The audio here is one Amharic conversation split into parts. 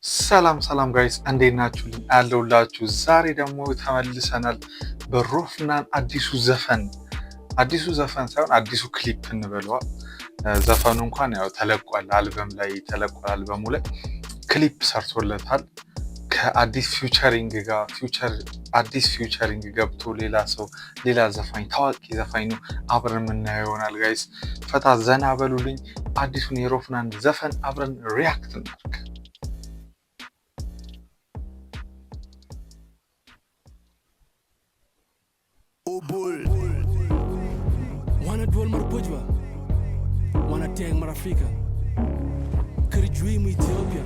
ሰላም ጋይስ እንዴት ናችሁልኝ? አለሁላችሁ። ዛሬ ደግሞ ተመልሰናል በሮፍናን አዲሱ ዘፈን ሳይሆን አዲሱ ክሊፕ እንበለዋ። ዘፈኑ እንኳን ያው ተለቋል፣ አልበም ላይ ተለቋል። አልበሙ ላይ ክሊፕ ሰርቶለታል ከአዲስ አዲስ ፊውቸሪንግ ገብቶ ሌላ ዘፋኝ ታዋቂ ዘፋኝ ነው። አብረን የምናየው ይሆናል ጋይስ። ፈታ ዘና በሉልኝ። አዲሱን የሮፍናን ዘፈን አብረን ሪያክት እናድርግ። Bull wana dwol mar bujwa wana teng mar Afrika kirjui mu Ethiopia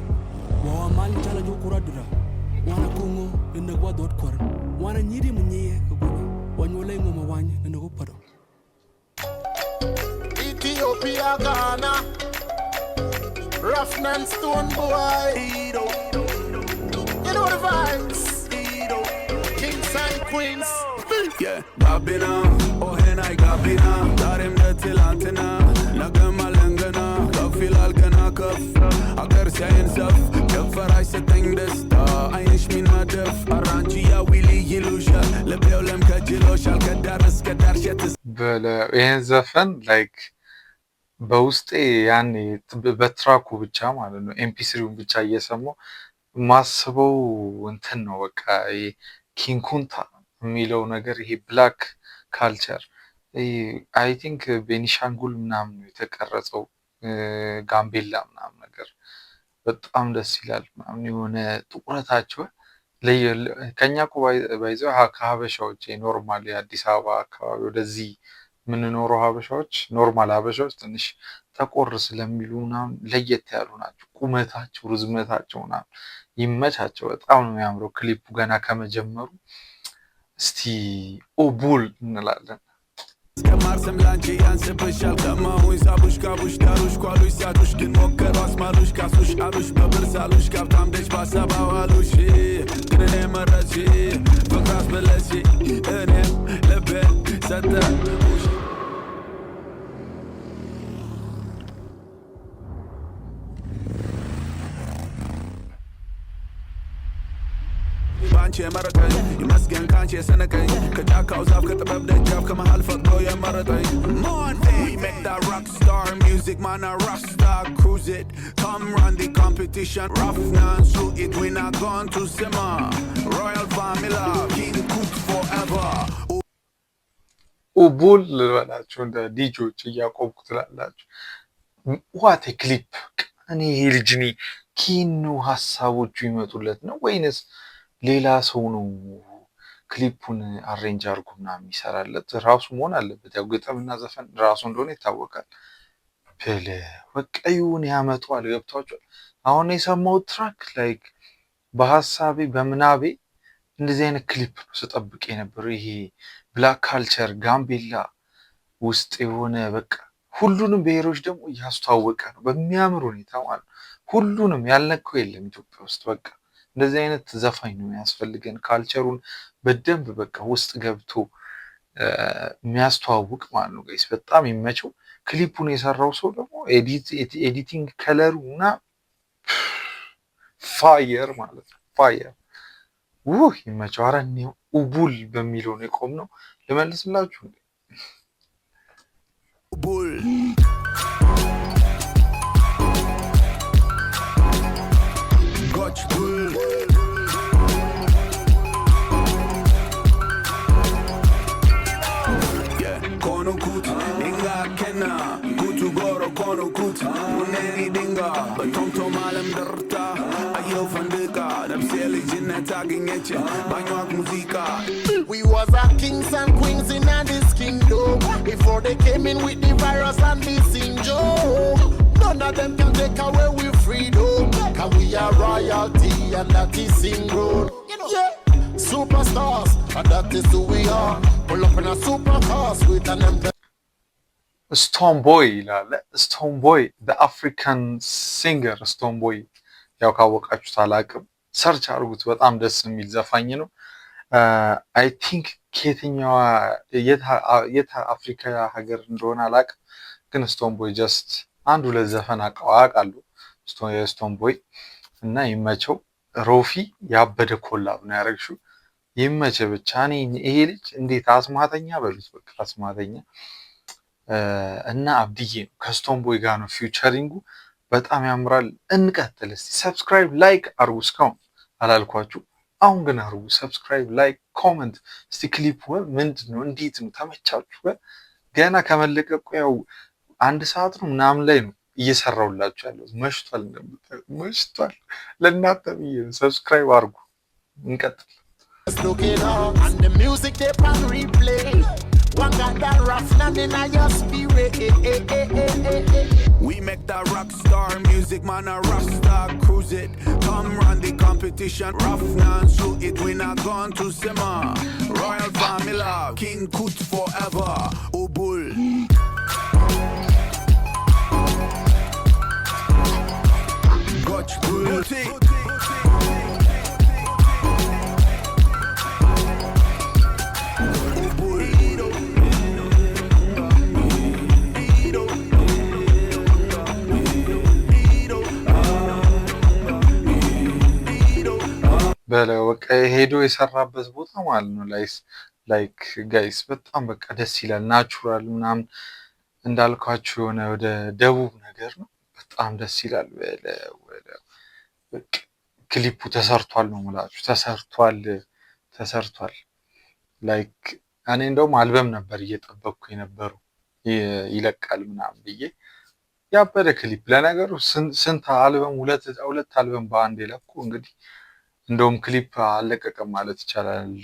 wa mal tala jokuradura wana Congo nnego dot kwar wana nyiri munye ko wanyole ngoma wanya nnego pado Ethiopia Ghana Roughnand Stone Boy you know the vibes Kings and Queens Yeah, Gabina, oh henai Gabina, darim de tilantina, nagam alangana, kafil algana kaf, agar sayin saf, kafar ay setting desta, aynish min madaf, aranchi ya wili yilusha, lebewlem kajilosh alkadaris kadarshets. ይህን ዘፈን ላይክ በውስጤ ያኔ በትራኩ ብቻ ማለት ነው ኤምፒ3ውን ብቻ እየሰማሁ ማስበው እንትን ነው በቃ ኪንኩንታ የሚለው ነገር ይሄ ብላክ ካልቸር አይ ቲንክ ቤኒሻንጉል ምናምን የተቀረጸው ጋምቤላ ምናምን ነገር በጣም ደስ ይላል ምናምን የሆነ ጥቁረታቸው ከኛ እኮ ባይዘው ከሀበሻዎች ኖርማል የአዲስ አበባ አካባቢ ወደዚህ የምንኖረው ሀበሻዎች ኖርማል ሀበሻዎች ትንሽ ጠቆር ስለሚሉ ምናምን ለየት ያሉ ናቸው። ቁመታቸው ርዝመታቸው ምናምን ይመቻቸው። በጣም ነው የሚያምረው ክሊፑ ገና ከመጀመሩ። እስቲ ኦቡል እንላለን። ከማርሰም ላንቺ ያንስብሻል ከማሁኝ ሳቡሽ ካቡሽ ዳሩሽ ኳሉሽ ሳቱሽ ግን ሞከሩ አስማሉሽ ካሱሽ አሉሽ በብርሳሉሽ ካብታም ደሽ ባሰባዋሉሽ ግን እኔ መረች ፍቅራስ በለሽ እኔም ልቤ ሰጠ ባንቺ የመረጠኝ ይመስገን ካንቺ የሰነቀኝ ከጫካው ዛፍ ከጥበብ ደጃፍ ከመሃል ፈቅዶ የመረጠኝ We make that rock star music man a rock star cruise it come run the competition Roughnand through it we not gone to simmer royal family king cook forever ኦቡል ልበላችሁ እንደ ዲጆች እያቆምኩ ትላላችሁ። ዋት ክሊፕ እኔ ይሄ ልጅ ኪኑ ሀሳቦቹ ይመጡለት ነው ወይንስ ሌላ ሰው ነው ክሊፑን አሬንጅ አድርጎ ምናምን የሚሰራለት? ራሱ መሆን አለበት። ያው ግጥምና ዘፈን ራሱ እንደሆነ ይታወቃል። በቃ ይሁን ያመጣዋል። ገብቷቸዋል። አሁን የሰማው ትራክ ላይክ በሀሳቤ በምናቤ እንደዚህ አይነት ክሊፕ ነው ስጠብቅ የነበረው። ይሄ ብላክ ካልቸር ጋምቤላ ውስጥ የሆነ በቃ ሁሉንም ብሔሮች ደግሞ እያስተዋወቀ ነው በሚያምር ሁኔታ ማለት ነው። ሁሉንም ያልነካው የለም ኢትዮጵያ ውስጥ በቃ እንደዚህ አይነት ዘፋኝ ነው የሚያስፈልገን። ካልቸሩን በደንብ በቃ ውስጥ ገብቶ የሚያስተዋውቅ ማለት ነው ጋይስ። በጣም ይመቸው። ክሊፑን የሰራው ሰው ደግሞ ኤዲቲንግ ከለሩ እና ፋየር ማለት ነው ፋየር ይመቸው። ኧረ እኔው ኡቡል በሚለው ነው የቆምነው። ልመልስላችሁ bull Gotch bull Yeah, kono kut Dinga kena Kutu goro kono kut Uneni dinga Tom tom alam darta Ayo fandika Dabseli jinna tagging etche Banyak muzika We was a kings and queens in this kingdom before they came in with the virus and the syndrome. None of them can take away we freedom. Cause we are royalty and that is ingrown. Yeah, superstars and that is who we are. Pull up in a supercars with an empty. ስቶንቦይ ይላል። ስቶንቦይ አፍሪካን ሲንገር ስቶንቦይ ያው ካወቃችሁት አላቅም፣ ሰርች አድርጉት። በጣም ደስ የሚል ዘፋኝ ነው። አይ ቲንክ ከየትኛዋ የት አፍሪካ ሀገር እንደሆነ አላቅም፣ ግን ስቶንቦይ ጀስት አንድ ሁለት ዘፈን አውቃለሁ። የስቶንቦይ እና ይመቸው። ሮፊ ያበደ ኮላብ ነው ያደረግሽው። ይመቸ ብቻ። እኔ ይሄ ልጅ እንዴት አስማተኛ በሉት በቃ አስማተኛ። እና አብድዬ ነው ከስቶን ቦይ ጋር ነው ፊውቸሪንጉ። በጣም ያምራል። እንቀጥል እስቲ። ሰብስክራይብ ላይክ አርጉ። እስካሁን አላልኳችሁ፣ አሁን ግን አርጉ። ሰብስክራይብ ላይክ ኮመንት። እስቲ ክሊፑ ምንድን ነው? እንዴት ነው? ተመቻችሁ? ገና ከመለቀቁ ያው 1 ሰዓት ነው ምናምን ላይ ነው እየሰራሁላችሁ ያለው። መሽቷል፣ እንደምታዩት መሽቷል። ለእናንተ ብዬ ነው። ሰብስክራይብ አርጉ። እንቀጥል። Looking up and the music they can replay. One got that rough landing on your spirit. We make that rock star music, man, a rock star cruise it. Come run the competition, rough now, so it we not gone to simmer. Royal family, King Kut forever, oh bull. Watch bull. በቃ ሄዶ የሰራበት ቦታ ማለት ነው። ላይክ ጋይስ በጣም በቃ ደስ ይላል። ናቹራል ምናምን እንዳልኳችሁ የሆነ ወደ ደቡብ ነገር ነው። በጣም ደስ ይላል። ክሊፑ ተሰርቷል ነው የምላችሁ። ተሰርቷል። ላይክ እኔ እንደውም አልበም ነበር እየጠበቅኩ የነበረው ይለቃል ምናምን ብዬ። ያበደ ክሊፕ ለነገሩ። ስንት አልበም? ሁለት አልበም በአንድ የለቁ እንግዲህ። እንደውም ክሊፕ አለቀቀም ማለት ይቻላል።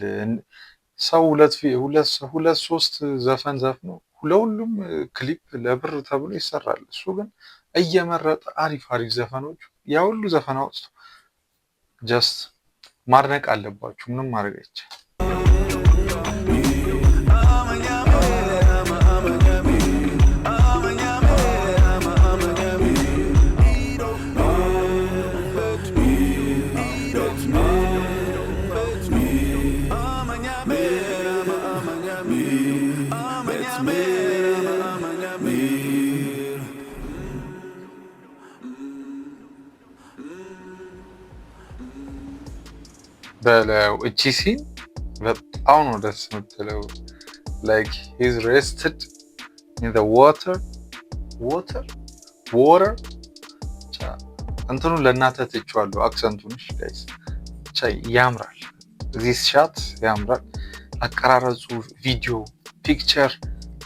ሰው ሁለት ሶስት ዘፈን ዘፍኖ ለሁሉም ክሊፕ ለብር ተብሎ ይሰራል። እሱ ግን እየመረጠ አሪፍ ዘፈኖች ያ ሁሉ ዘፈን አውጥቶ ጀስት ማድነቅ አለባችሁ። ምንም ማድረግ አይቻልም። በለው እቺ ሲን በጣም ነው ደስ የምትለው። ላይክ ሂዝ ሬስትድ ኢን ዘ ዋተር እንትኑ ለእናንተ ትቼዋለሁ አክሰንቱን። እሺ ጋይስ ብቻ ያምራል። ዚስ ሻት ያምራል። አቀራረጹ፣ ቪዲዮ፣ ፒክቸር፣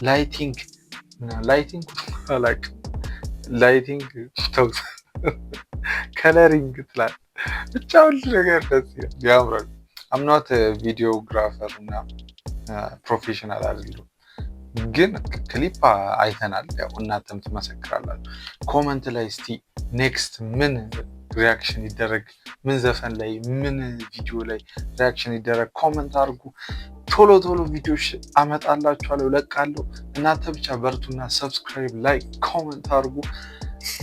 ላይቲንግ ከለሪንግ ትላል ብቻ ሁሉ ነገር ደስ ይላል፣ ያምራል። አምናት ቪዲዮግራፈር እና ፕሮፌሽናል አይደለም፣ ግን ክሊፕ አይተናል። ያው እናንተም ትመሰክራላችሁ። ኮመንት ላይ እስቲ ኔክስት ምን ሪያክሽን ይደረግ፣ ምን ዘፈን ላይ ምን ቪዲዮ ላይ ሪያክሽን ይደረግ ኮመንት አድርጉ። ቶሎ ቪዲዮዎች አመጣላችኋለሁ፣ እለቃለሁ። እናንተ ብቻ በርቱና ሰብስክራይብ፣ ላይክ፣ ኮመንት አድርጉ።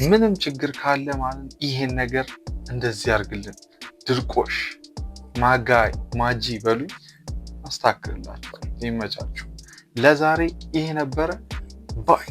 ምንም ችግር ካለ ማለት ይሄን ነገር እንደዚህ አድርግልን፣ ድርቆሽ ማጂ በሉኝ፣ አስተካክልላችኋለሁ። ይመቻችሁ። ለዛሬ ይሄ ነበረ። ባይ